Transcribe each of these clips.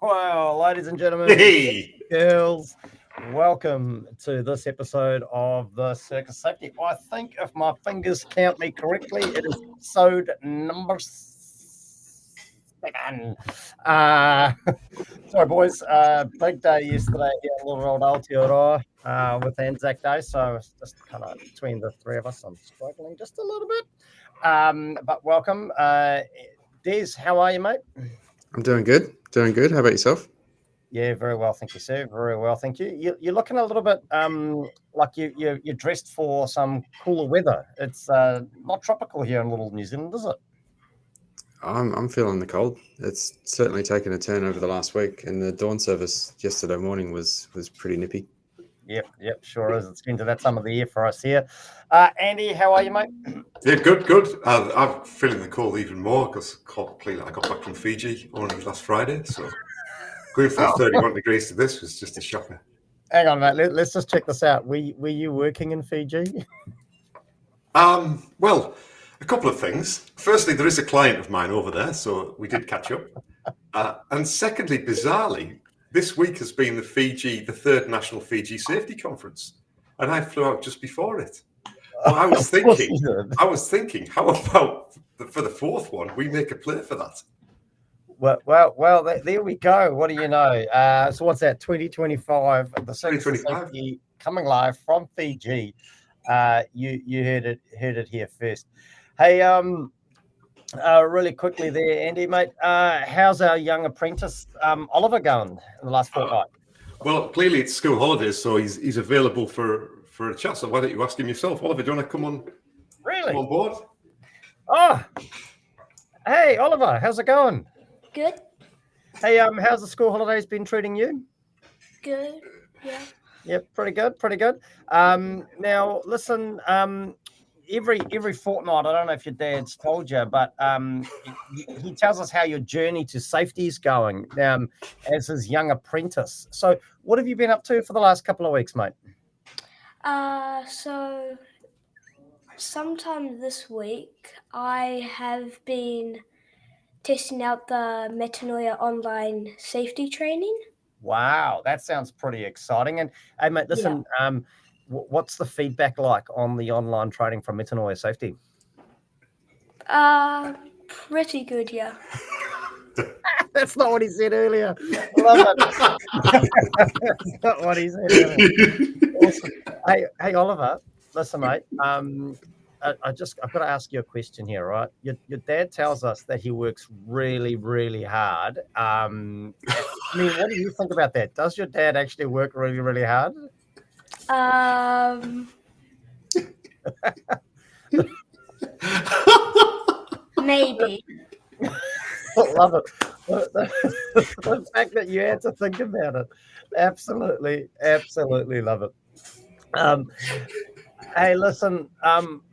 Well, ladies and gentlemen, Hey! girls, welcome to this episode of the Circus of Safety. I think if my fingers count me correctly, it is episode number 7. Sorry, boys. Big day yesterday here at little old Aotearoa with Anzac Day, so it's just kind of between the three of us. I'm struggling just a little bit. But welcome. Des, how are you, mate? I'm doing good. How about yourself? Yeah, very well, thank you, sir. Very well, thank you. You're looking a little bit like you're dressed for some cooler weather. It's not tropical here in little New Zealand, is it? I'm feeling the cold. It's certainly taken a turn over the last week, and the dawn service yesterday morning was pretty nippy. Yep, sure is. It's been to that time of the year for us here. Andy, how are you, mate? Yeah, good. I'm feeling the cold even more because I got back from Fiji only last Friday, so going from 31 degrees to this was just a shocker. Hang on, mate. Let's just check this out. Were you working in Fiji? Well, a couple of things. Firstly, there is a client of mine over there, so we did catch up. And secondly, bizarrely, this week has been the third National Fiji Safety Conference, and I flew out just before it. Well, I was thinking, how about for the fourth one, we make a play for that? Well, there we go. What do you know? So what's that? 2025, the Circus of Safety coming live from Fiji. You heard it here first. Hey, really quickly there, Andy, mate. How's our young apprentice Oliver going in the last fortnight? Well, clearly it's school holidays, so he's available for a chat. So why don't you ask him yourself, Oliver? Do you want to come on? Really? Come on board? Oh, hey, Oliver, how's it going? Good. Hey, how's the school holidays been treating you? Good. Yeah. Yep, pretty good. Now listen, every fortnight, I don't know if your dad's told you, but he tells us how your journey to safety is going as his young apprentice. So what have you been up to for the last couple of weeks, mate? So sometime this week, I have been testing out the Metanoia online safety training. Wow, that sounds pretty exciting. And hey, mate, listen, what's the feedback like on the online training from Metanoia Safety? Pretty good, yeah. That's not what he said earlier. I love it. That's not what he said earlier. Awesome. Hey, Oliver, listen, mate. I've got to ask you a question here, right? Your dad tells us that he works really, really hard. I mean, what do you think about that? Does your dad actually work really, really hard? Maybe. I love it. The fact that you had to think about it. Absolutely love it. Hey, listen,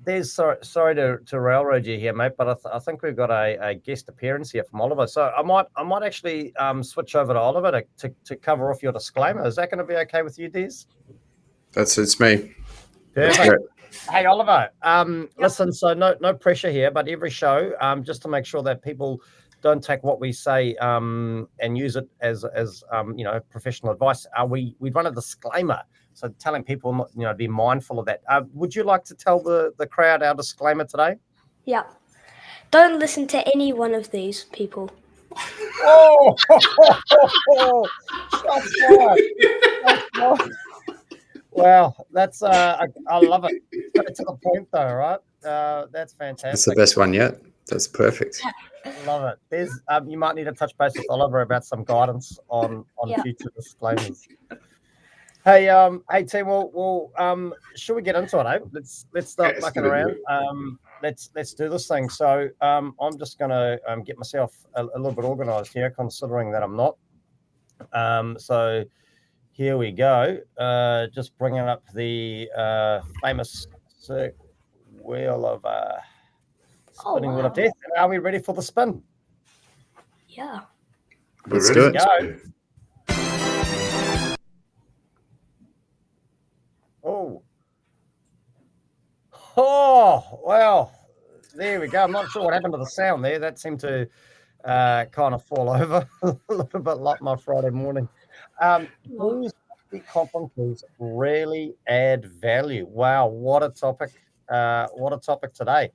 there's sorry to railroad you here, mate, but I think we've got a guest appearance here from Oliver. So I might actually switch over to Oliver to cover off your disclaimer. Is that going to be okay with you, Des? That suits me. Perfect. Hey, Oliver, listen, so no pressure here, but every show, just to make sure that people don't take what we say and use it as professional advice, we run a disclaimer. So telling people, be mindful of that. Would you like to tell the crowd our disclaimer today? Yeah. Don't listen to any one of these people. Oh! Shots fired. Well, that's I love it. It's to the point though, right? That's fantastic. That's the best one yet. That's perfect. Love it. There's you might need to touch base with Oliver about some guidance on future disclaimers. Hey, team. Well, should we get into it? Let's start mucking around. Let's do this thing. So, I'm just gonna get myself a little bit organised here, considering that I'm not. So, here we go. Just bringing up the famous wheel of spinning wheel of death. Are we ready for the spin? Yeah. Let's do it. Go. Oh, well, there we go. I'm not sure what happened to the sound there. That seemed to kind of fall over a little bit like my Friday morning. Do safety conferences really add value? Wow, what a topic! What a topic today.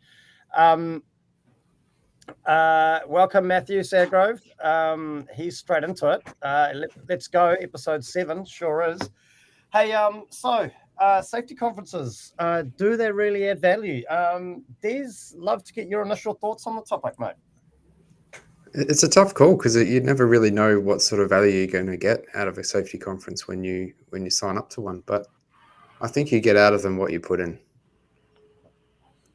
Welcome, Matthew Sadgrove. He's straight into it. Let's go. Episode 7 sure is. Hey, safety conferences, do they really add value? Des, love to get your initial thoughts on the topic, mate. It's a tough call because you never really know what sort of value you're going to get out of a safety conference when you sign up to one. But I think you get out of them what you put in.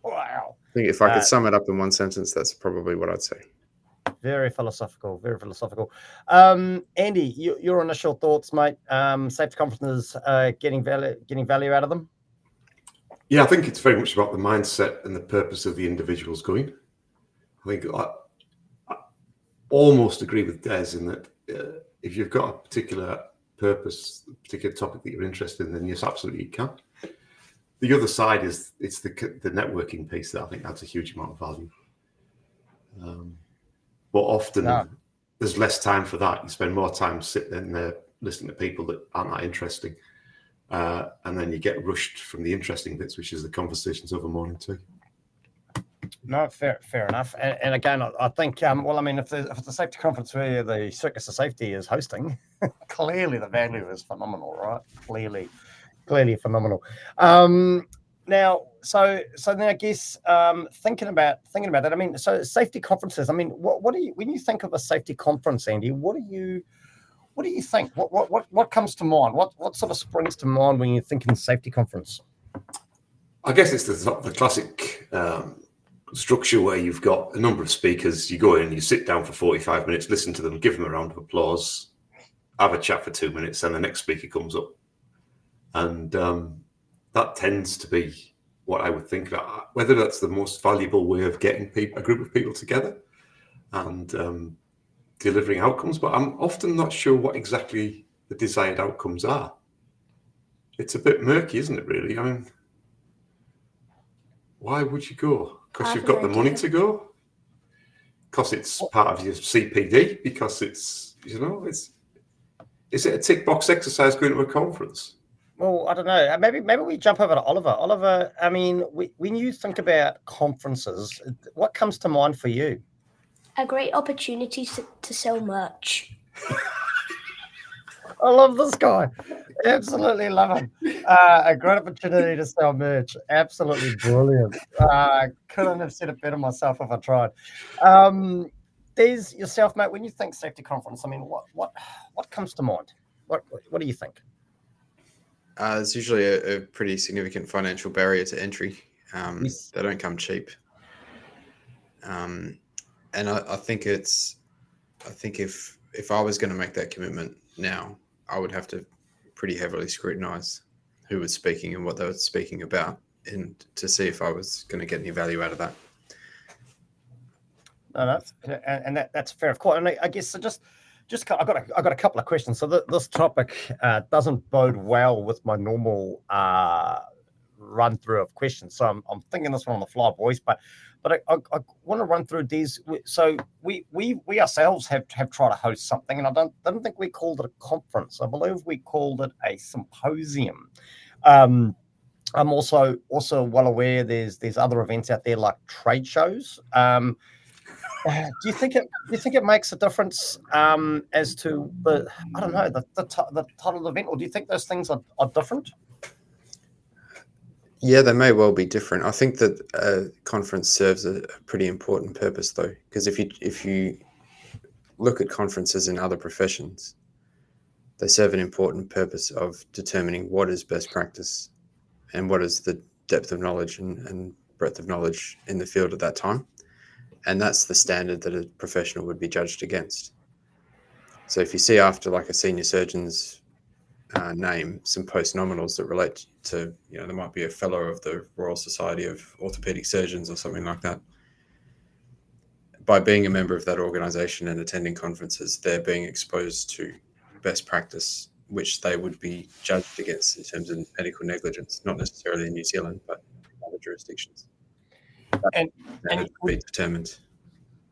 Wow. I think if I could sum it up in one sentence, that's probably what I'd say. Very philosophical, very philosophical. Andy, your initial thoughts, mate. Safety conferences, getting value out of them? Yeah, I think it's very much about the mindset and the purpose of the individuals going. I think I almost agree with Des in that if you've got a particular purpose, a particular topic that you're interested in, then yes, absolutely you can. The other side is it's the networking piece that I think adds a huge amount of value. But often there's less time for that. You spend more time sitting there listening to people that aren't that interesting. And then you get rushed from the interesting bits, which is the conversations over morning tea. No, fair enough. And again, I think, if the safety conference where the Circus of Safety is hosting, clearly the value is phenomenal, right? Clearly phenomenal. Now, so then I guess thinking about that. I mean, so safety conferences. I mean, what do you, when you think of a safety conference, Andy? What do you think? What comes to mind? What sort of springs to mind when you're thinking safety conference? I guess it's the classic structure where you've got a number of speakers. You go in, you sit down for 45 minutes, listen to them, give them a round of applause, have a chat for 2 minutes, and the next speaker comes up. And that tends to be what I would think about, whether that's the most valuable way of getting a group of people together and delivering outcomes. But I'm often not sure what exactly the desired outcomes are. It's a bit murky, isn't it, really? I mean, why would you go? Because you've got the money to go? Because it's part of your CPD? Because it's, is it a tick box exercise going to a conference? Well, I don't know. Maybe we jump over to Oliver. Oliver, I mean, when you think about conferences, what comes to mind for you? A great opportunity to sell merch. I love this guy. Absolutely love him. A great opportunity to sell merch. Absolutely brilliant. Couldn't have said it better myself if I tried. Des, yourself, mate, when you think safety conference, I mean, what comes to mind? What do you think? There's usually a pretty significant financial barrier to entry. Yes. They don't come cheap. And I think if I was going to make that commitment now, I would have to pretty heavily scrutinize who was speaking and what they were speaking about, and to see if I was going to get any value out of that. No, that's fair, of course. And I guess just I got a couple of questions. So this topic doesn't bode well with my normal run through of questions. So I'm thinking this one on the fly, boys. But I want to run through these. So we ourselves have tried to host something, and I don't think we called it a conference. I believe we called it a symposium. I'm also well aware there's other events out there like trade shows. Do you think it makes a difference as to the title of the event, or do you think those things are different? Yeah, they may well be different. I think that a conference serves a pretty important purpose, though, because if you look at conferences in other professions, they serve an important purpose of determining what is best practice and what is the depth of knowledge and breadth of knowledge in the field at that time. And that's the standard that a professional would be judged against. So if you see after like a senior surgeon's name some post-nominals that relate to, there might be a fellow of the Royal Society of Orthopaedic Surgeons or something like that. By being a member of that organization and attending conferences, they're being exposed to best practice, which they would be judged against in terms of medical negligence, not necessarily in New Zealand, but in other jurisdictions. And would be determined.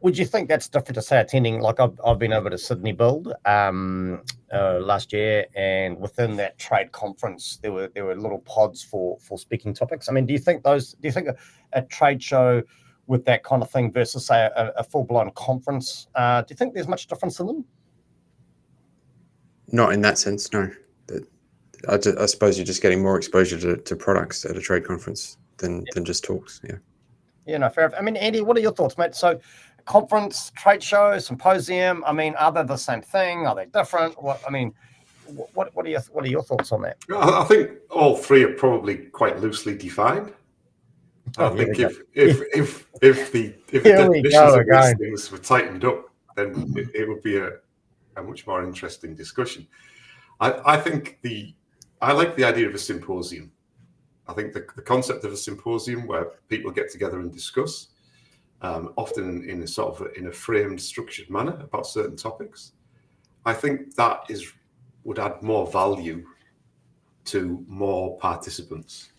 Would you think that's different to say attending? Like I've been over to Sydney Build last year, and within that trade conference, there were little pods for speaking topics. I mean, do you think a trade show with that kind of thing versus say a full blown conference? Do you think there's much difference in them? Not in that sense, no. I suppose you're just getting more exposure to products at a trade conference than just talks. Yeah. Yeah, no, fair enough. I mean, Andy, what are your thoughts, mate? So, conference, trade show, symposium. I mean, are they the same thing? Are they different? What are your thoughts on that? I think all three are probably quite loosely defined. I think if the definitions of these things were tightened up, then it would be a much more interesting discussion. I like the idea of a symposium. I think the concept of a symposium where people get together and discuss, often in a framed, structured manner about certain topics. I think that would add more value to more participants.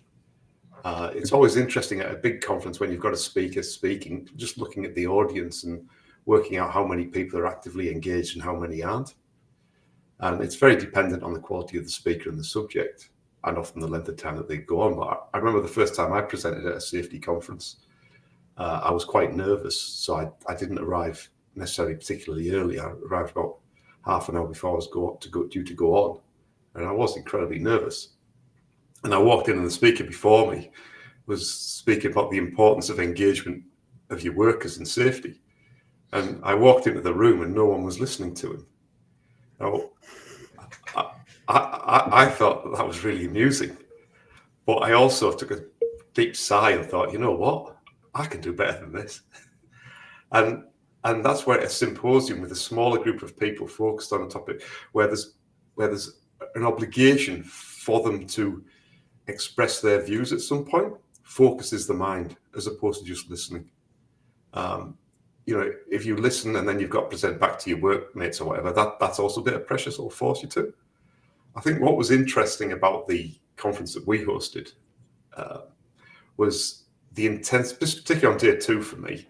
It's always interesting at a big conference when you've got a speaker speaking, just looking at the audience and working out how many people are actively engaged and how many aren't. And it's very dependent on the quality of the speaker and the subject, and often the length of time that they go on. But I remember the first time I presented at a safety conference, I was quite nervous, so I didn't arrive necessarily particularly early. I arrived about half an hour before I was due to go on, and I was incredibly nervous. And I walked in, and the speaker before me was speaking about the importance of engagement of your workers in safety. And I walked into the room, and no one was listening to him. Now, I thought that was really amusing, but I also took a deep sigh and thought, you know what, I can do better than this. And that's where a symposium with a smaller group of people focused on a topic where there's an obligation for them to express their views at some point focuses the mind as opposed to just listening. If you listen and then you've got to present back to your workmates or whatever, that's also a bit of pressure, so it'll force you to. I think what was interesting about the conference that we hosted was the intense, particularly on day 2 for me,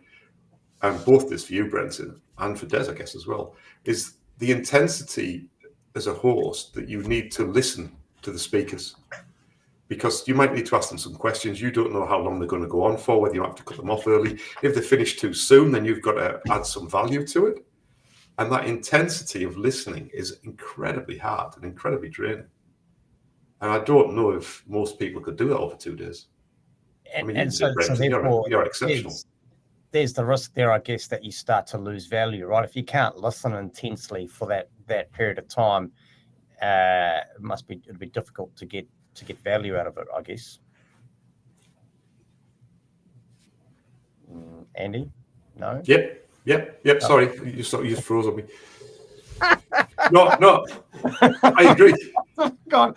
and both this for you, Brenton, and for Des, I guess, as well, is the intensity as a host that you need to listen to the speakers. Because you might need to ask them some questions. You don't know how long they're going to go on for, whether you have to cut them off early. If they finish too soon, then you've got to add some value to it. And that intensity of listening is incredibly hard and incredibly draining. And I don't know if most people could do that over 2 days. So therefore, you're exceptional. There's the risk there, I guess, that you start to lose value, right? If you can't listen intensely for that period of time, it'd be difficult to get value out of it, I guess. Andy? No? Yep. Sorry, you just froze on me. No, I agree. Oh, God.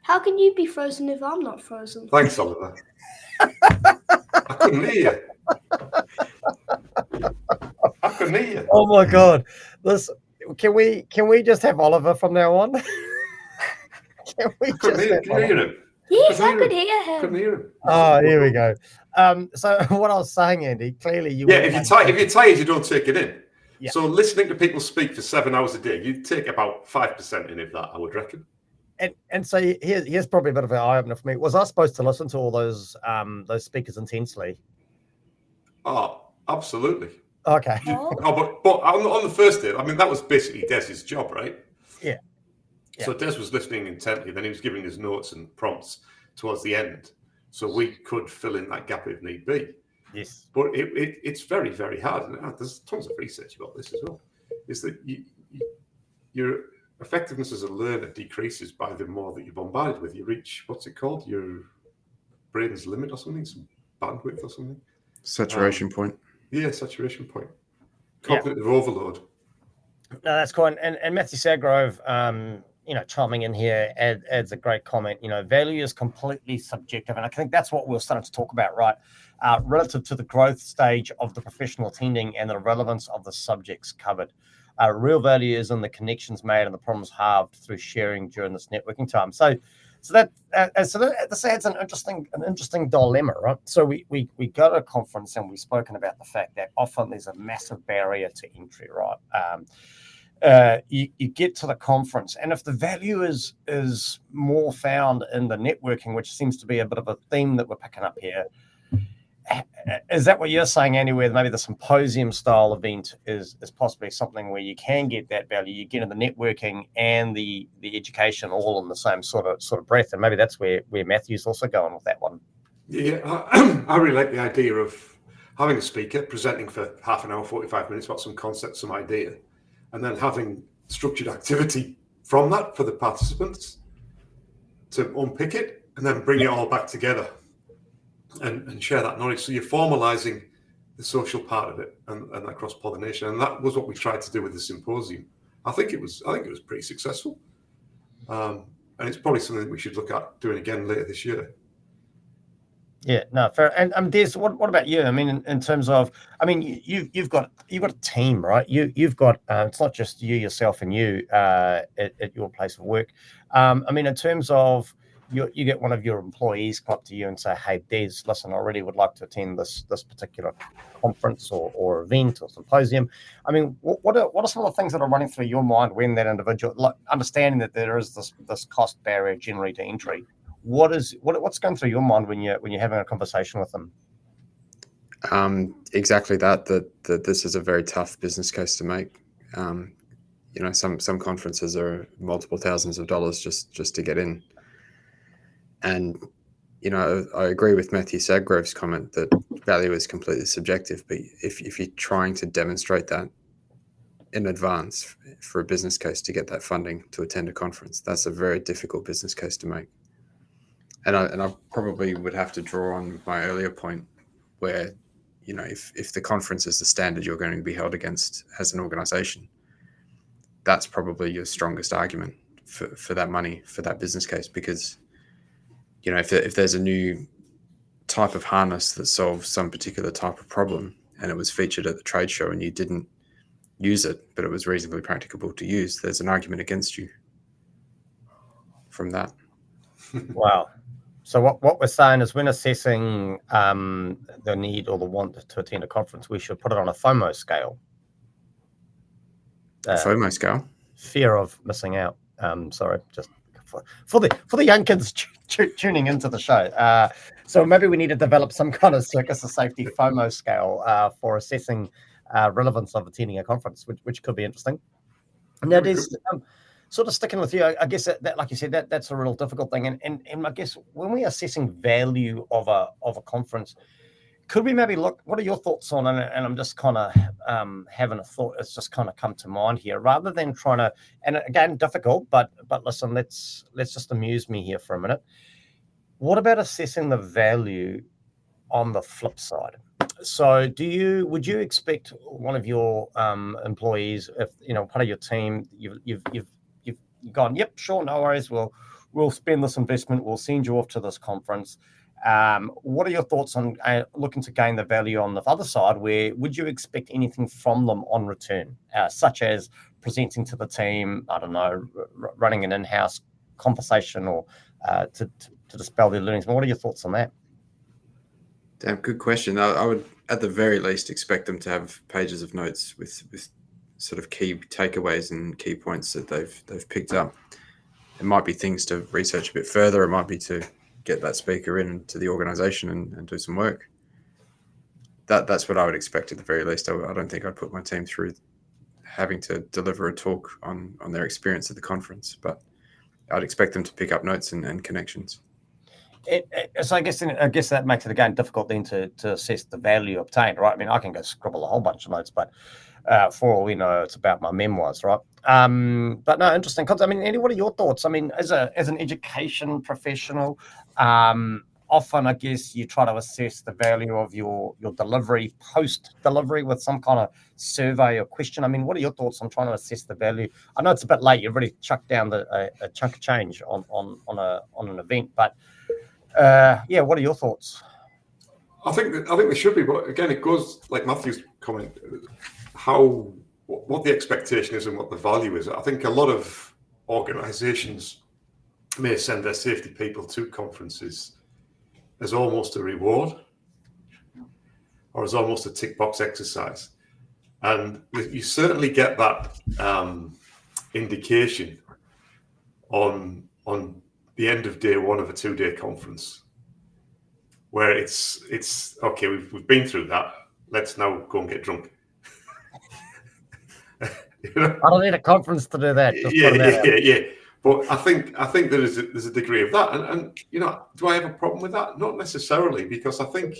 How can you be frozen if I'm not frozen? Thanks, Oliver. I couldn't hear you. Oh my God. Can we just have Oliver from now on? Can you hear him? Yes, I could hear him. Couldn't hear him. Oh, here we go. So what I was saying, Andy, clearly if you're tired, you don't take it in. Yeah. So listening to people speak for 7 hours a day, you take about 5% in of that, I would reckon. And so here's probably a bit of an eye opener for me. Was I supposed to listen to all those speakers intensely? Oh, absolutely. Okay. But on the first day, I mean, that was basically Des's job, right? Yeah. So Des was listening intently, then he was giving his notes and prompts towards the end, so we could fill in that gap if need be. Yes. But it's very, very hard. And there's tons of research about this as well. Is that your effectiveness as a learner decreases by the more that you're bombarded with. You reach, what's it called? Your brain's limit or something, some bandwidth or something. Saturation point. Yeah, saturation point. Cognitive overload. No, that's cool. And Matthew Sagrove, chiming in here adds a great comment. Value is completely subjective. And I think that's what we're starting to talk about, right? Relative to the growth stage of the professional attending and the relevance of the subjects covered. Real value is in the connections made and the problems halved through sharing during this networking time. So this adds an interesting dilemma, right? So we go to a conference and we've spoken about the fact that often there's a massive barrier to entry, right? You get to the conference, and if the value is more found in the networking, which seems to be a bit of a theme that we're picking up here, is that what you're saying, Andy, where maybe the symposium style event is possibly something where you can get that value, you get in the networking and the education all in the same sort of breath, and maybe that's where Matthew's also going with that one. Yeah, I really like the idea of having a speaker presenting for half an hour, 45 minutes about some concept, some idea, and then having structured activity from that for the participants to unpick it and then bring it all back together and share that knowledge. So you're formalizing the social part of it and that cross-pollination. And that was what we tried to do with the symposium. I think it was pretty successful. And it's probably something that we should look at doing again later this year. Yeah, no, fair. And Des, what about you? I mean, in terms of, I mean, you've got a team, right? You've got it's not just you yourself and you at your place of work. I mean, in terms of you get one of your employees come up to you and say, "Hey, Des, listen, I really would like to attend this particular conference or event or symposium." I mean, what are some of the things that are running through your mind when that individual, like, understanding that there is this cost barrier generally to entry? What's going through your mind when you're having a conversation with them? Exactly that this is a very tough business case to make. Some conferences are multiple thousands of dollars just to get in. And, I agree with Matthew Sadgrove's comment that value is completely subjective. But if you're trying to demonstrate that in advance for a business case to get that funding to attend a conference, that's a very difficult business case to make. And I probably would have to draw on my earlier point where, if the conference is the standard you're going to be held against as an organization, that's probably your strongest argument for that money, for that business case. Because, if there's a new type of harness that solves some particular type of problem and it was featured at the trade show and you didn't use it, but it was reasonably practicable to use, there's an argument against you from that. Wow. So what we're saying is when assessing the need or the want to attend a conference, we should put it on a FOMO scale. FOMO scale? Fear of missing out. Sorry, just for the young kids tuning into the show. So maybe we need to develop some kind of Circus of Safety FOMO scale for assessing relevance of attending a conference, which could be interesting. Now, there's sort of sticking with you, I guess that like you said, that's a real difficult thing. And I guess when we're assessing value of a conference, could we maybe look, what are your thoughts on it? And I'm just kind of having a thought, it's just kind of come to mind here, rather than trying to, and again, difficult, but listen, let's just amuse me here for a minute. What about assessing the value on the flip side? So would you expect one of your employees, if part of your team, you've gone, yep, sure, no worries, we'll spend this investment, we'll send you off to this conference. What are your thoughts on looking to gain the value on the other side? Where would you expect anything from them on return, such as presenting to the team, I don't know, running an in-house conversation or to dispel their learnings? What are your thoughts on that? Damn, good question. I would, at the very least, expect them to have pages of notes with sort of key takeaways and key points that they've picked up. It might be things to research a bit further. It might be to get that speaker into the organization and do some work. That's what I would expect at the very least. I don't think I'd put my team through having to deliver a talk on their experience at the conference, but I'd expect them to pick up notes and connections. So I guess that makes it again difficult then to assess the value obtained, right? I mean, I can go scribble a whole bunch of notes, but for all we know, it's about my memoirs, right? But no, interesting. I mean, Andy, what are your thoughts? I mean, as an education professional, often I guess you try to assess the value of your delivery, post-delivery, with some kind of survey or question. I mean, what are your thoughts on trying to assess the value? I know it's a bit late. You've already chucked down a chunk of change on an event, but what are your thoughts? I think there should be, but again, it goes like Matthew's comment, what the expectation is and what the value is. I think a lot of organizations may send their safety people to conferences as almost a reward or as almost a tick box exercise. And you certainly get that indication on the end of day one of a 2-day conference, where it's okay, we've been through that. Let's now go and get drunk. I don't need a conference to do that. Yeah. But I think there's a degree of that, and do I have a problem with that? Not necessarily, because I think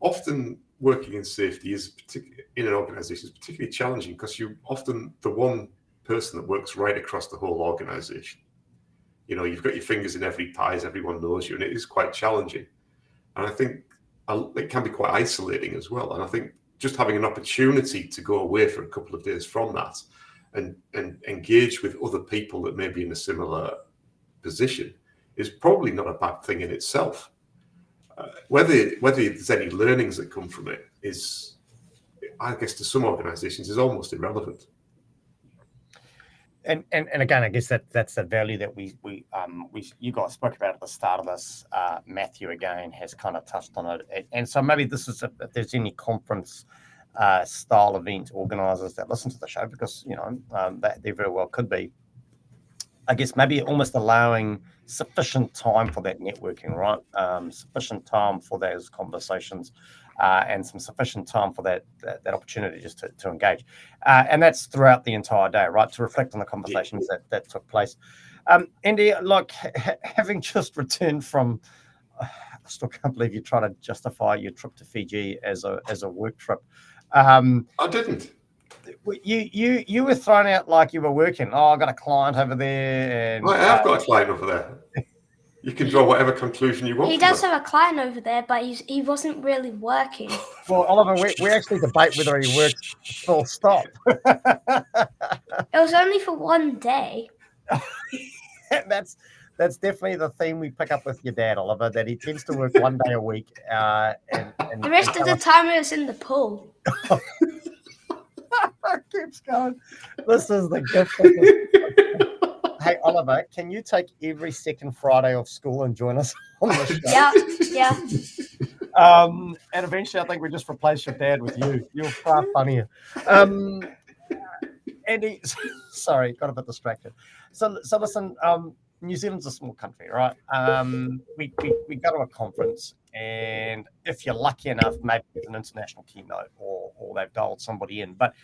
often working in safety in an organisation is particularly challenging because you're often the one person that works right across the whole organisation. You've got your fingers in every pie, as everyone knows you, and it is quite challenging. And I think it can be quite isolating as well. And I think just having an opportunity to go away for a couple of days from that and engage with other people that may be in a similar position is probably not a bad thing in itself. Whether there's any learnings that come from it is, I guess, to some organisations is almost irrelevant. And again, I guess that's the value that you guys spoke about at the start of this. Matthew again has kind of touched on it, and so maybe this is if there's any conference style event organisers that listen to the show, because that they very well could be. I guess maybe almost allowing sufficient time for that networking, right? Sufficient time for those conversations, and some sufficient time for that opportunity just to engage. And that's throughout the entire day, right? To reflect on the conversations that took place. Andy, like having just returned from, I still can't believe you try to justify your trip to Fiji as a work trip. I didn't. You were thrown out like you were working. Oh, I got a client over there. And I have got a client over there. You can draw whatever conclusion you want. He does have a client over there, but he wasn't really working. Well, Oliver, we actually debate whether he works full stop. It was only for one day. That's definitely the theme we pick up with your dad, Oliver, that he tends to work one day a week. And the rest of the time he was in the pool. Keeps going. This is the gift. Hey, Oliver, can you take every second Friday off school and join us on the show? Yeah. And eventually, I think we just replace your dad with you. You're far funnier. Andy, sorry, got a bit distracted. So listen. New Zealand's a small country, right? We go to a conference, and if you're lucky enough, maybe it's an international keynote, or they've dialed somebody in. But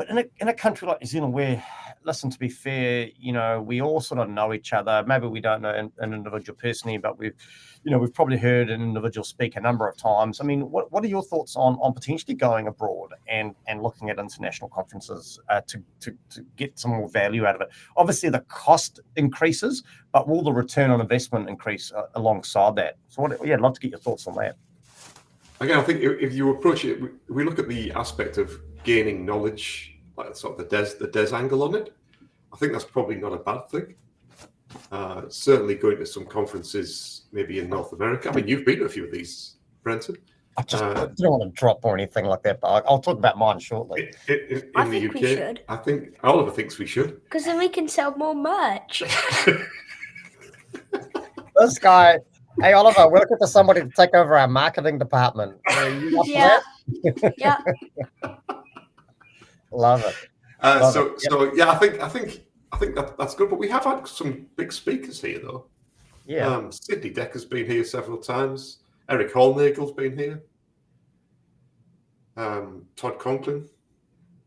in a country like New Zealand, where, listen, to be fair, we all sort of know each other. Maybe we don't know an individual personally, but we've probably heard an individual speak a number of times. I mean, what are your thoughts on potentially going abroad and looking at international conferences to get some more value out of it? Obviously, the cost increases, but will the return on investment increase alongside that? So, I'd love to get your thoughts on that. Again, I think if you approach it, we look at the aspect of gaining knowledge, like sort of the DES angle on it. I think that's probably not a bad thing. Certainly going to some conferences, maybe in North America. I mean, you've been to a few of these, Brenton. I don't want to drop or anything like that, but I'll talk about mine shortly. In I the think UK, we should. I think Oliver thinks we should. Because then we can sell more merch. This guy, hey, Oliver, we're looking for somebody to take over our marketing department. Yeah. Yeah. Love it. Yeah, I think that's good. But we have had some big speakers here, though. Yeah. Sidney Decker's been here several times. Eric Hallnagel's been here. Todd Conklin.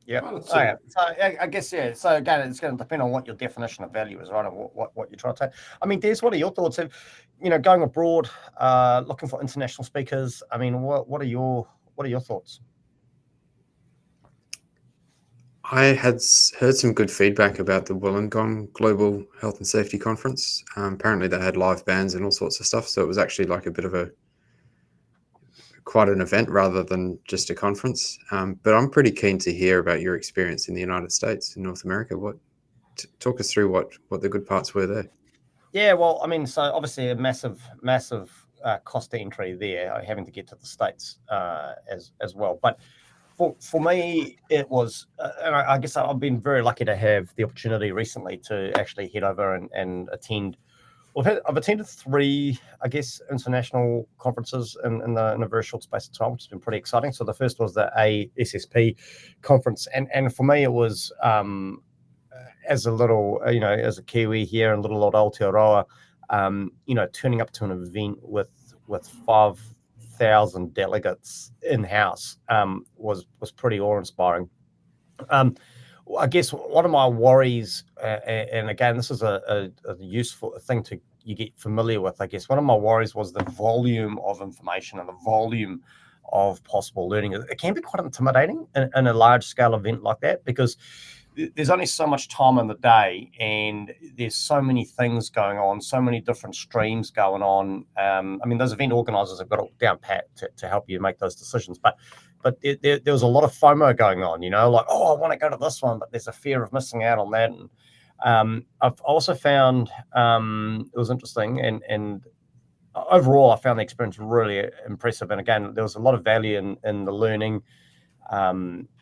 Yeah. So I guess, yeah. So again, it's going to depend on what your definition of value is, right? And what you're trying to take. I mean, Des, what are your thoughts of, going abroad, looking for international speakers? I mean, what are your thoughts? I had heard some good feedback about the Wollongong Global Health and Safety Conference. Apparently they had live bands and all sorts of stuff. So it was actually like a bit of quite an event rather than just a conference. But I'm pretty keen to hear about your experience in the United States, in North America. Talk us through what the good parts were there. Yeah, well, I mean, so obviously a massive cost to entry there, having to get to the States as well. But for me, it was, and I guess I've been very lucky to have the opportunity recently to actually head over and attend. Well, I've attended 3, I guess, international conferences in a very short space of time, which has been pretty exciting. So the first was the ASSP conference, and for me it was as a little, as a Kiwi here in little old Aotearoa, turning up to an event with 5,000 delegates in house was pretty awe-inspiring. I guess one of my worries, and again, this is a useful thing you get familiar with. I guess one of my worries was the volume of information and the volume of possible learning. It can be quite intimidating in a large-scale event like that, because there's only so much time in the day, and there's so many things going on, so many different streams going on. Those event organizers have got it down pat to help you make those decisions, but there was a lot of FOMO going on, like, oh, I want to go to this one, but there's a fear of missing out on that. And I've also found it was interesting, and overall, I found the experience really impressive. And again, there was a lot of value in the learning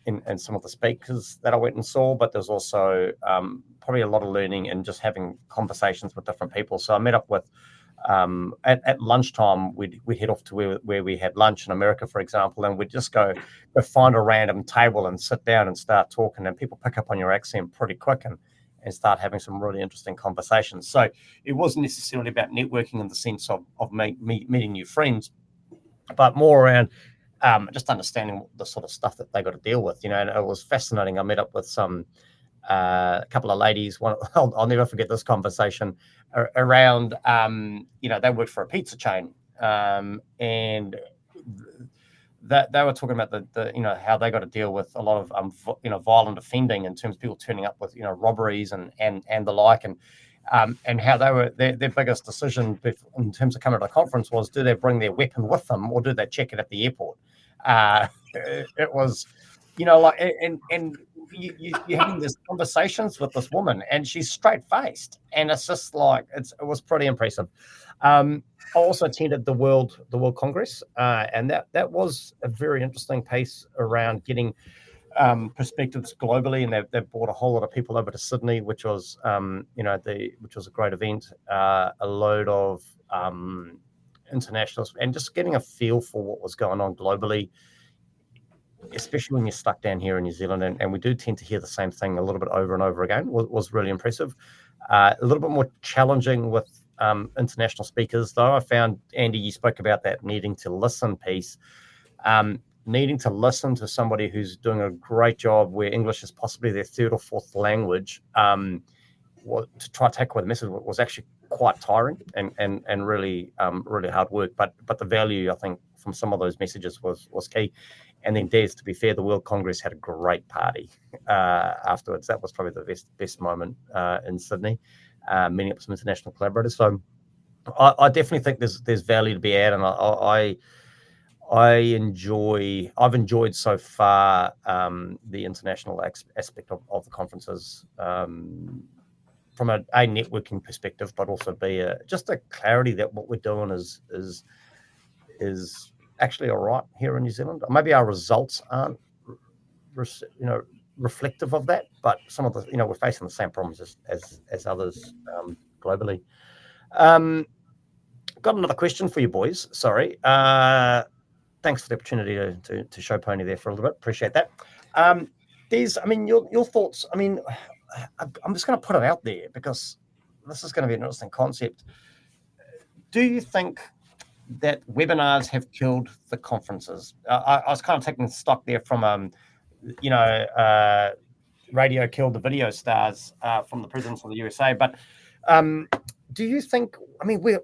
in some of the speakers that I went and saw, but there's also probably a lot of learning in just having conversations with different people. So I met up with, at lunchtime, we'd head off to where we had lunch in America, for example, and we'd just go find a random table and sit down and start talking, and people pick up on your accent pretty quick and start having some really interesting conversations. So it wasn't necessarily about networking in the sense of meeting new friends, but more around just understanding the sort of stuff that they got to deal with, and it was fascinating. I met up with a couple of ladies. I'll never forget this conversation around, they worked for a pizza chain, and that they were talking about the how they got to deal with a lot of violent offending in terms of people turning up with robberies and the like, and how they were their biggest decision in terms of coming to the conference was, do they bring their weapon with them or do they check it at the airport? It was, and you're having these conversations with this woman, and she's straight faced, and it's just like it was pretty impressive. I also attended the World Congress, and that was a very interesting piece around getting perspectives globally, and they've brought a whole lot of people over to Sydney, which was which was a great event. A load of internationals, and just getting a feel for what was going on globally, especially when you're stuck down here in New Zealand, and we do tend to hear the same thing a little bit over and over again, was really impressive. A little bit more challenging with international speakers, though. I found, Andy, you spoke about that needing to listen piece. Needing to listen to somebody who's doing a great job where English is possibly their 3rd or 4th language, to try to take away the message was actually quite tiring and really hard work. But the value, I think, from some of those messages was key. And then Des, to be fair, the World Congress had a great party afterwards. That was probably the best moment in Sydney, meeting up with some international collaborators. So I definitely think there's value to be had, and I've enjoyed so far the international aspect of the conferences, from a networking perspective, but also just a clarity that what we're doing is actually all right here in New Zealand. Maybe our results aren't reflective of that, but some of the we're facing the same problems as others globally. Got another question for you boys. Sorry. Thanks for the opportunity to show pony there for a little bit. Appreciate that. Des, your thoughts. I'm just going to put it out there because this is going to be an interesting concept. Do you think that webinars have killed the conferences? I was kind of taking stock there from, radio killed the video stars from the presidents of the USA. But do you think, we're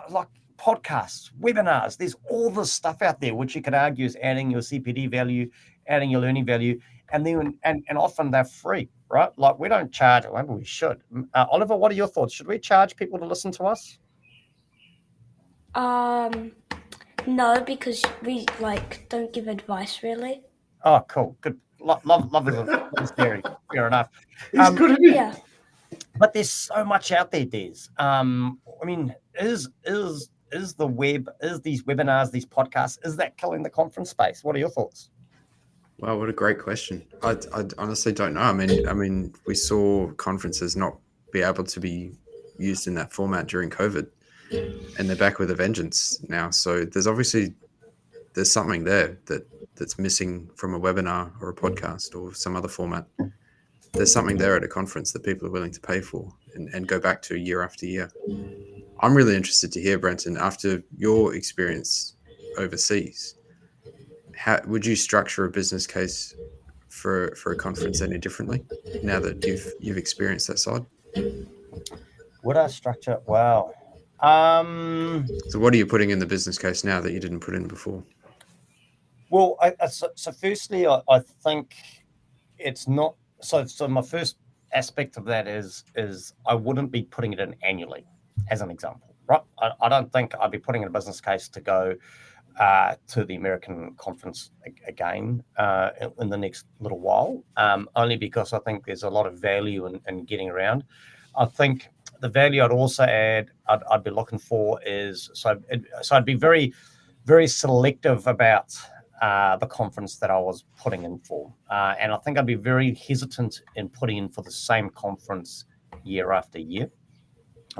like podcasts, webinars, there's all this stuff out there which you could argue is adding your CPD value, adding your learning value, and then and often they're free, right? Like we don't charge, or maybe we should. Oliver, what are your thoughts? Should we charge people to listen to us? No, because we don't give advice really. Oh, cool, good. Love the theory. Fair enough. It's good, isn't it? Yeah. But there's so much out there, Des. Is the web, is these webinars, these podcasts, is that killing the conference space? What are your thoughts? Wow, what a great question. I honestly don't know. I mean, we saw conferences not be able to be used in that format during COVID, and they're back with a vengeance now. So there's something there that's missing from a webinar or a podcast or some other format. There's something there at a conference that people are willing to pay for and go back to year after year. I'm really interested to hear, Brenton, after your experience overseas, how would you structure a business case for a conference any differently now that you've experienced that side? Would I structure? Wow. So what are you putting in the business case now that you didn't put in before? Well, so firstly, I think it's not. So my first aspect of that is I wouldn't be putting it in annually, as an example, right? I don't think I'd be putting in a business case to go to the American conference again in the next little while, only because I think there's a lot of value in getting around. I think the value I'd also add, I'd be looking for is, so I'd be very, very selective about the conference that I was putting in for. And I think I'd be very hesitant in putting in for the same conference year after year.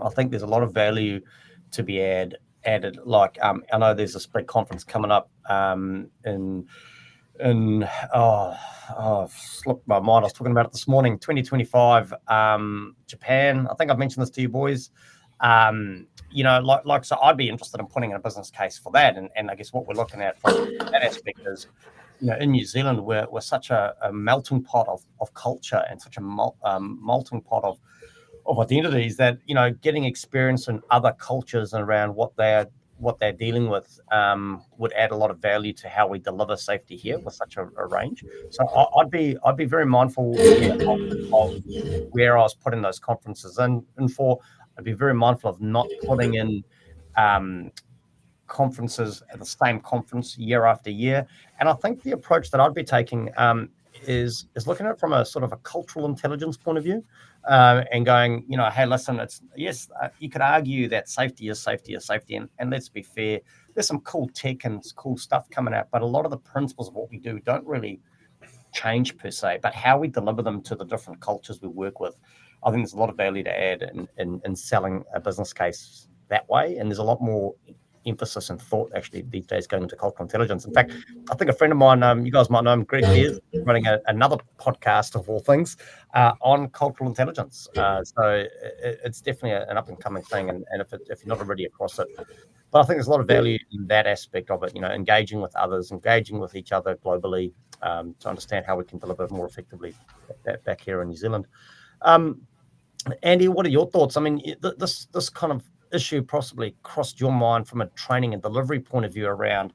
I think there's a lot of value to be added. Like I know there's this big conference coming up in slipped my mind. I was talking about it this morning, 2025, Japan. I think I've mentioned this to you boys. So I'd be interested in putting in a business case for that. And I guess what we're looking at from that aspect is, in New Zealand, we're such a melting pot of culture and such a melting pot of identities that, getting experience in other cultures and around what they're dealing with would add a lot of value to how we deliver safety here with such a range. So I'd be very mindful of where I was putting those conferences in, and I'd be very mindful of not putting in conferences at the same conference year after year. And I think the approach that I'd be taking is looking at it from a sort of a cultural intelligence point of view, and going, hey, listen, you could argue that safety is safety, and let's be fair, there's some cool tech and cool stuff coming out, but a lot of the principles of what we do don't really change per se, but how we deliver them to the different cultures we work with. I think there's a lot of value to add in selling a business case that way, and there's a lot more emphasis and thought actually these days going into cultural intelligence. In fact, I think a friend of mine, you guys might know him, Greg Beers, running another podcast of all things on cultural intelligence. So it's definitely an up and coming thing, and if you're not already across it. But I think there's a lot of value in that aspect of it, engaging with others, engaging with each other globally, to understand how we can deliver more effectively back here in New Zealand. Andy, what are your thoughts? I mean, this kind of issue possibly crossed your mind from a training and delivery point of view around,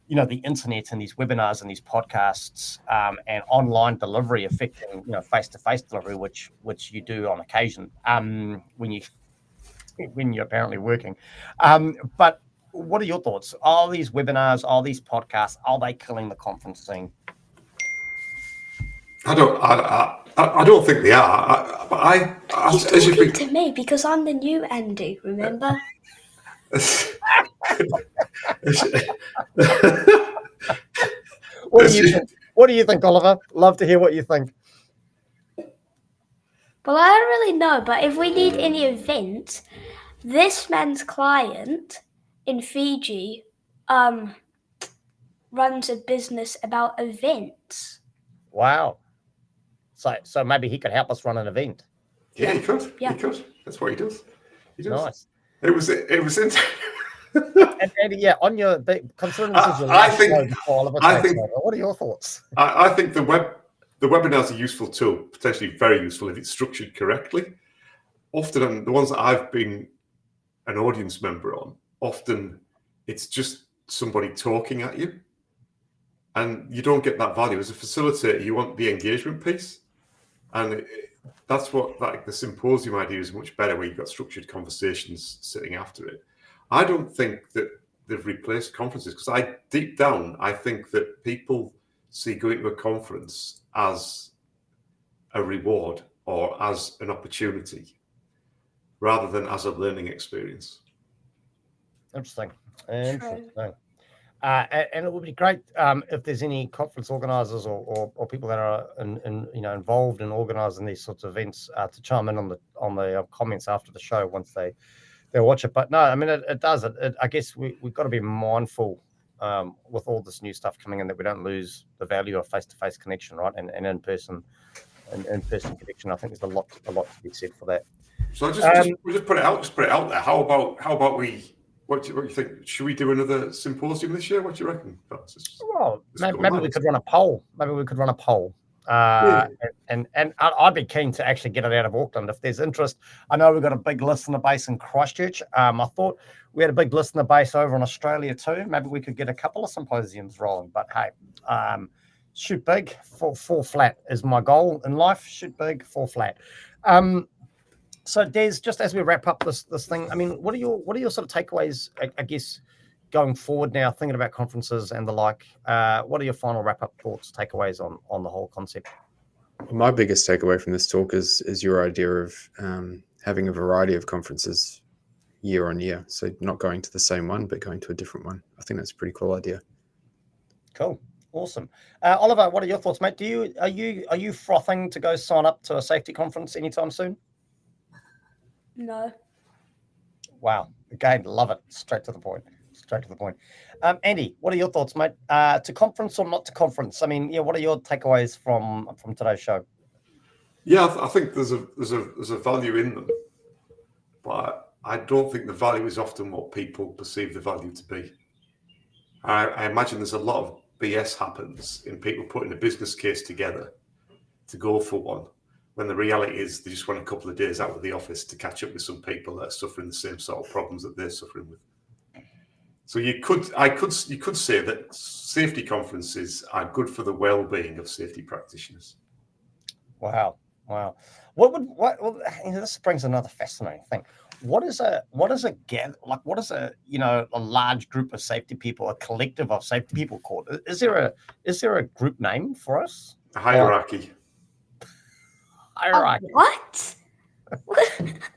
the internet and these webinars and these podcasts, and online delivery affecting, face-to-face delivery, which you do on occasion when you're apparently working. But what are your thoughts? Are these webinars, are these podcasts, are they killing the conference scene? I don't think they are. He's talking to me because I'm the new Andy, remember? What do you think, Oliver? Love to hear what you think. Well, I don't really know, but if we need any events, this man's client in Fiji runs a business about events. Wow. So maybe he could help us run an event. Yeah, he could. Yeah. He could. That's what he does. Nice. It was in. And Andy, on your considering this is your last show before Oliver takes over, what are your thoughts? I think the webinar's a useful tool, potentially very useful if it's structured correctly. Often, the ones that I've been an audience member on, often it's just somebody talking at you, and you don't get that value. As a facilitator, you want the engagement piece, and that's what the symposium idea is much better, where you've got structured conversations sitting after it. I don't think that they've replaced conferences, because deep down, I think that people see going to a conference as a reward or as an opportunity, rather than as a learning experience. Interesting. And it would be great if there's any conference organisers or people that are involved in organising these sorts of events to chime in on the comments after the show once they watch it. But no, I mean it does. I guess we've got to be mindful with all this new stuff coming in that we don't lose the value of face-to-face connection, right? And in-person connection. I think there's a lot to be said for that. So we'll just put it out there. How about we? What do you think? Should we do another symposium this year? What do you reckon? Well, maybe we could run a poll. And I'd be keen to actually get it out of Auckland if there's interest. I know we've got a big listener base in Christchurch. I thought we had a big listener base over in Australia too. Maybe we could get a couple of symposiums rolling. But hey, shoot big, fall flat is my goal in life. Shoot big, fall flat. So Des, just as we wrap up this thing, I mean, what are your sort of takeaways, I guess, going forward now, thinking about conferences and the like? What are your final wrap-up thoughts, takeaways on the whole concept? My biggest takeaway from this talk is your idea of having a variety of conferences year on year. So not going to the same one, but going to a different one. I think that's a pretty cool idea. Cool. Awesome. Oliver, what are your thoughts, mate? Are you frothing to go sign up to a safety conference anytime soon? No. Wow. Again, love it. Straight to the point. Andy, what are your thoughts, mate? To conference or not to conference? I mean, yeah, what are your takeaways from today's show? Yeah, I think there's a value in them, but I don't think the value is often what people perceive the value to be. I imagine there's a lot of BS happens in people putting a business case together to go for one, when the reality is they just want a couple of days out of the office to catch up with some people that are suffering the same sort of problems that they're suffering with. So you could say that safety conferences are good for the well-being of safety practitioners. Wow. This brings another fascinating thing. What is a large group of safety people, a collective of safety people called? Is there a group name for us? A hierarchy. Hierarchy. What?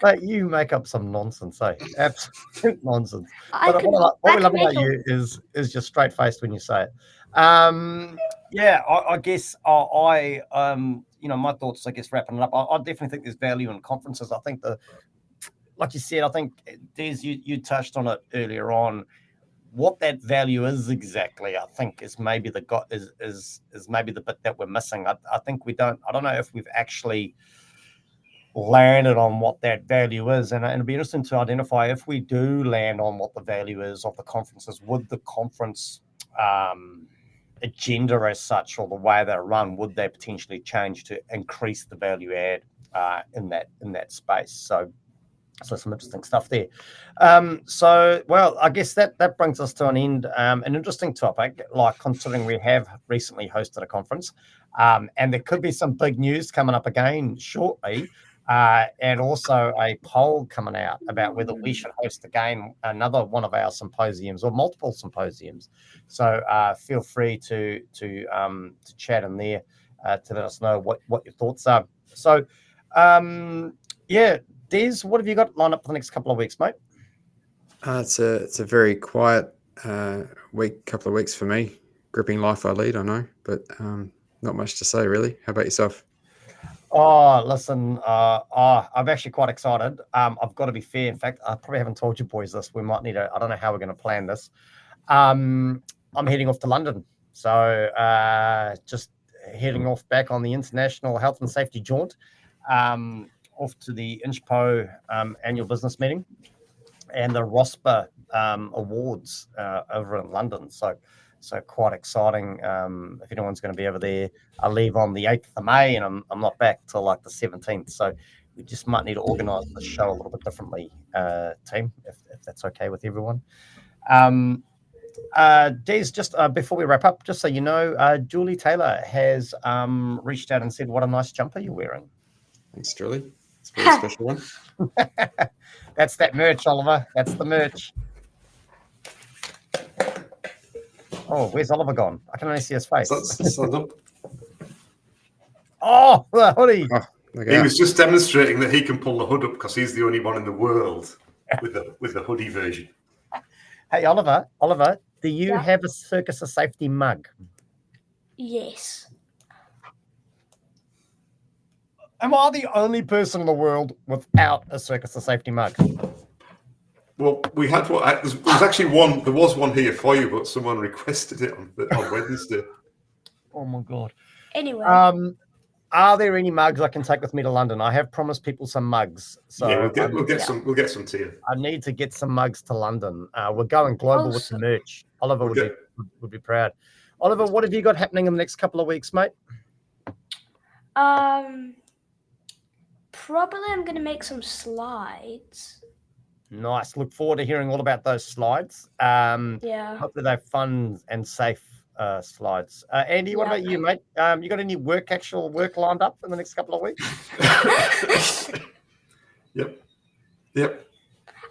But you make up some nonsense, eh? Absolute nonsense. What we love about you is you're straight faced when you say it. I guess my thoughts, I guess, wrapping it up. I definitely think there's value in conferences. I think like you said, I think Des, you touched on it earlier on. What that value is exactly, I think, is maybe is maybe the bit that we're missing. I think I don't know if we've actually landed on what that value is, and it'll be interesting to identify if we do land on what the value is of the conferences. Would the conference agenda as such, or the way they're run, would they potentially change to increase the value add in that space? So some interesting stuff there. I guess that brings us to an end. An interesting topic, like considering we have recently hosted a conference, and there could be some big news coming up again shortly, and also a poll coming out about whether we should host again another one of our symposiums or multiple symposiums. So feel free to chat in there to let us know what your thoughts are. So Des, what have you got lined up for the next couple of weeks, mate? It's a very quiet couple of weeks for me. Gripping life I lead, I know, but not much to say really. How about yourself? Oh, listen, I'm actually quite excited. I've got to be fair. In fact, I probably haven't told you boys this. We might need I don't know how we're going to plan this. I'm heading off to London. So just heading off back on the International Health and Safety Jaunt, off to the INSHPO annual business meeting and the ROSPA awards over in London. So quite exciting. If anyone's going to be over there, I leave on the 8th of May and I'm not back till like the 17th. So we just might need to organise the show a little bit differently, team, if that's okay with everyone. Des, just before we wrap up, just so you know, Julie Taylor has reached out and said, what a nice jumper you're wearing. Thanks, Julie. It's a very special one. That's that merch, Oliver. That's the merch. Oh, where's Oliver gone? I can only see his face. Stand up. Oh, the hoodie. Oh, he was just demonstrating that he can pull the hood up because he's the only one in the world with the hoodie version. Hey, Oliver, do you Yeah. have a Circus of Safety mug? Yes. Am I the only person in the world without a Circus of Safety mug? Well, we had one. There was actually one. There was one here for you, but someone requested it on Wednesday. Oh my god. Anyway. Are there any mugs I can take with me to London? I have promised people some mugs, so yeah, we'll get some to you. I need to get some mugs to London. We're going global with the merch. Oliver would be proud. Oliver, what have you got happening in the next couple of weeks, mate? Probably I'm going to make some slides. Nice. Look forward to hearing all about those slides. Yeah. Hopefully they're fun and safe slides. Andy, what about you, mate? You got any actual work lined up in the next couple of weeks? Yep.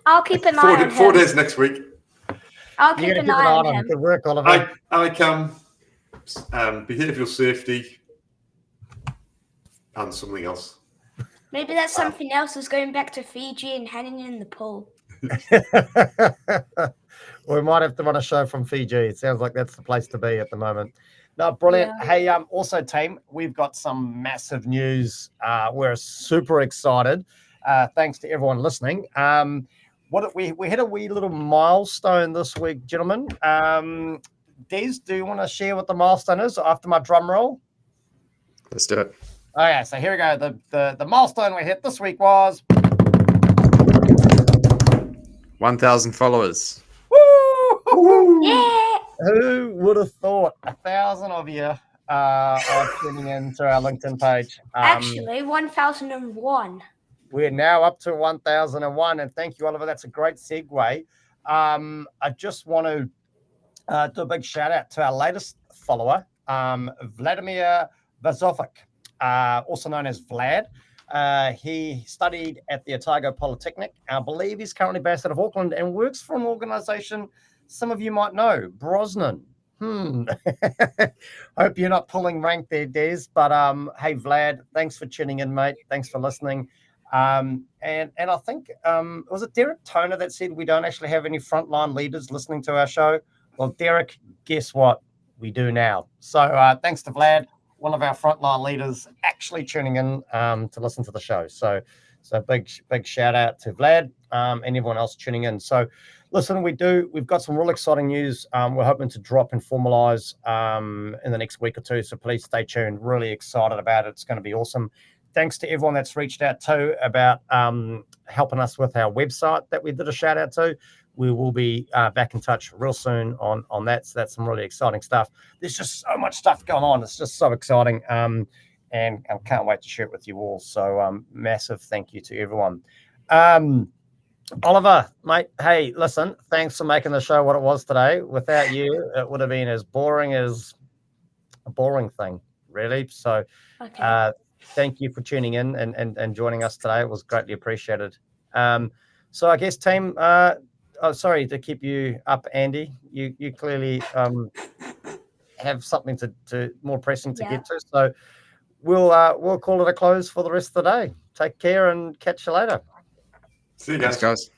I'll keep an eye on him. 4 days next week. I'll keep an eye on him. Good work, Oliver. I can behavioural safety and something else. Maybe that's something else is going back to Fiji and hanging in the pool. We might have to run a show from Fiji. It sounds like that's the place to be at the moment. No, brilliant. Yeah. Hey, also, team, we've got some massive news. We're super excited. Thanks to everyone listening. We hit a wee little milestone this week, gentlemen. Des, do you want to share what the milestone is after my drum roll? Let's do it. Okay, so here we go. The milestone we hit this week was 1,000 followers. Woo! Yeah. Who would have thought 1,000 of you are tuning in to our LinkedIn page? Actually, 1,001. We're now up to 1,001, and thank you, Oliver. That's a great segue. I just want to do a big shout out to our latest follower, Vladimir Vazovic, also known as Vlad. He studied at the Otago Polytechnic. I believe he's currently based out of Auckland and works for an organization some of you might know, Brosnan. Hope you're not pulling rank there, Des. But hey, Vlad, thanks for tuning in, mate. Thanks for listening. And I think, was it Derek Toner that said we don't actually have any frontline leaders listening to our show? Well, Derek, guess what? We do now. So thanks to Vlad, one of our frontline leaders, actually tuning in to listen to the show. So big shout out to Vlad and everyone else tuning in. So listen, we've got some real exciting news. We're hoping to drop and formalize in the next week or two. So please stay tuned. Really excited about it. It's going to be awesome. Thanks to everyone that's reached out too about helping us with our website that we did a shout out to. We will be back in touch real soon on that. So that's some really exciting stuff. There's just so much stuff going on. It's just so exciting. And I can't wait to share it with you all. So massive thank you to everyone. Oliver, mate, hey, listen, thanks for making the show what it was today. Without you, it would have been as boring as a boring thing, really. So thank you for tuning in and joining us today. It was greatly appreciated. So I guess, team, sorry to keep you up, Andy. You clearly have something to more pressing to get to. So we'll call it a close for the rest of the day. Take care and catch you later. See you guys. Thanks, guys.